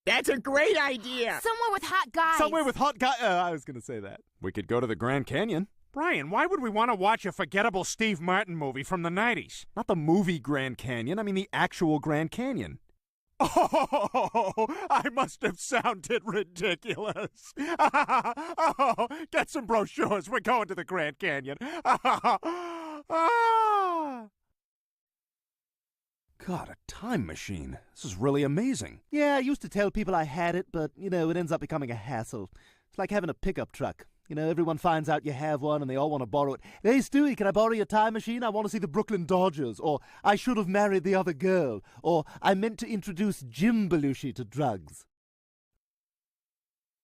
That's a great idea. Somewhere with hot guys. Somewhere with hot guys. I was going to say that. We could go to the Grand Canyon. Brian, why would we want to watch a forgettable Steve Martin movie from the 90s? Not the movie Grand Canyon. I mean the actual Grand Canyon. Oh, I must have sounded ridiculous. Oh, get some brochures. We're going to the Grand Canyon. God, a time machine. This is really amazing. Yeah, I used to tell people I had it, but, it ends up becoming a hassle. It's like having a pickup truck. Everyone finds out you have one and they all want to borrow it. Hey, Stewie, can I borrow your time machine? I want to see the Brooklyn Dodgers. Or, I should have married the other girl. Or, I meant to introduce Jim Belushi to drugs.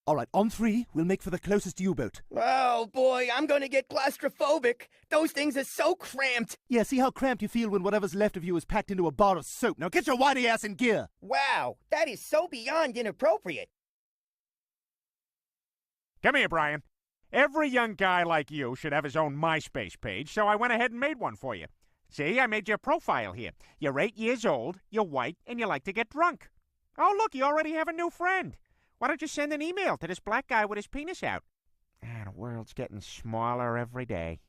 All right, on 3, we'll make for the closest U-boat. Oh, boy, I'm going to get claustrophobic. Those things are so cramped. Yeah, see how cramped you feel when whatever's left of you is packed into a bar of soap. Now get your whitey ass in gear. Wow, that is so beyond inappropriate. Come here, Brian. Every young guy like you should have his own MySpace page, so I went ahead and made one for you. See, I made your profile here. You're 8 years old, you're white, and you like to get drunk. Oh, look, you already have a new friend. Why don't you send an email to this black guy with his penis out? The world's getting smaller every day.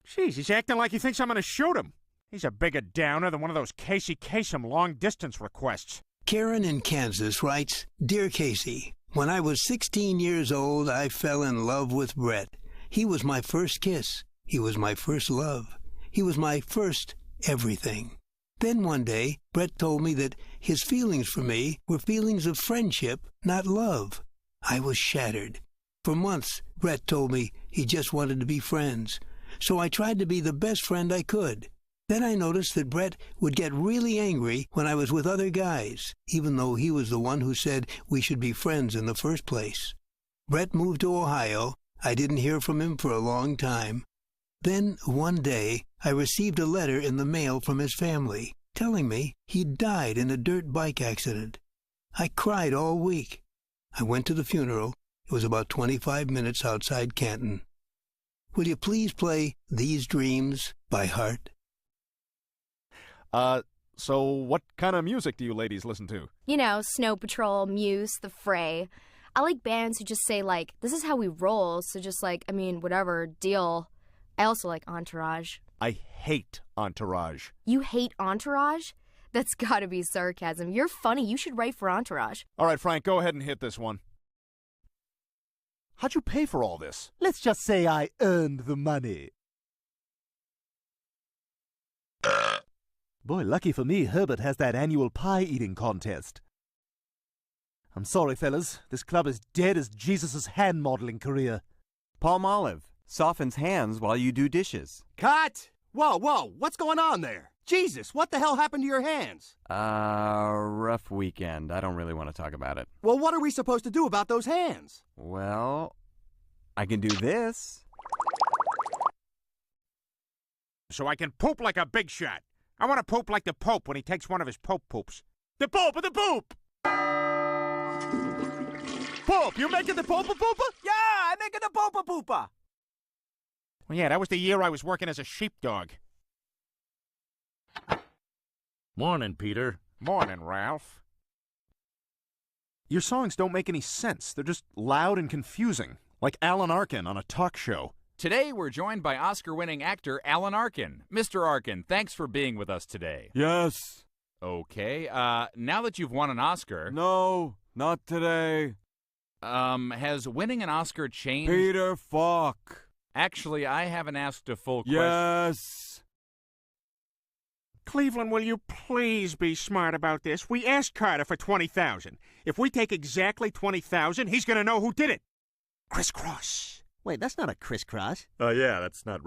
Jeez, he's acting like he thinks I'm going to shoot him. He's a bigger downer than one of those Casey Kasem long-distance requests. Karen in Kansas writes, Dear Casey, when I was 16 years old, I fell in love with Brett. He was my first kiss. He was my first love. He was my first everything. Then one day, Brett told me that his feelings for me were feelings of friendship, not love. I was shattered. For months, Brett told me he just wanted to be friends. So I tried to be the best friend I could. Then I noticed that Brett would get really angry when I was with other guys, even though he was the one who said we should be friends in the first place. Brett moved to Ohio. I didn't hear from him for a long time. Then, one day, I received a letter in the mail from his family, telling me he'd died in a dirt bike accident. I cried all week. I went to the funeral. It was about 25 minutes outside Canton. Will you please play These Dreams by Heart? So what kind of music do you ladies listen to? Snow Patrol, Muse, The Fray. I like bands who just say, this is how we roll, so just whatever, deal. I also like Entourage. I hate Entourage. You hate Entourage? That's gotta be sarcasm. You're funny. You should write for Entourage. All right, Frank, go ahead and hit this one. How'd you pay for all this? Let's just say I earned the money. Boy, lucky for me, Herbert has that annual pie-eating contest. I'm sorry, fellas. This club is dead as Jesus' hand-modeling career. Palmolive softens hands while you do dishes. Cut! Whoa, what's going on there? Jesus, what the hell happened to your hands? Rough weekend. I don't really want to talk about it. Well, what are we supposed to do about those hands? Well, I can do this. So I can poop like a big shot. I want to poop like the Pope when he takes one of his Pope poops. The Pope of the Poop! Pope, you making the Pope a poopa? Yeah, I'm making the Popa Poopa. Well, yeah, that was the year I was working as a sheepdog. Morning, Peter. Morning, Ralph. Your songs don't make any sense. They're just loud and confusing, like Alan Arkin on a talk show. Today, we're joined by Oscar-winning actor Alan Arkin. Mr. Arkin, thanks for being with us today. Yes. Okay, now that you've won an Oscar... No, not today. Has winning an Oscar changed... Peter, fuck. Actually, I haven't asked a full question. Yes. Cleveland, will you please be smart about this? We asked Carter for $20,000. If we take exactly $20,000, he's going to know who did it. Crisscross. Wait, that's not a crisscross. Yeah, that's not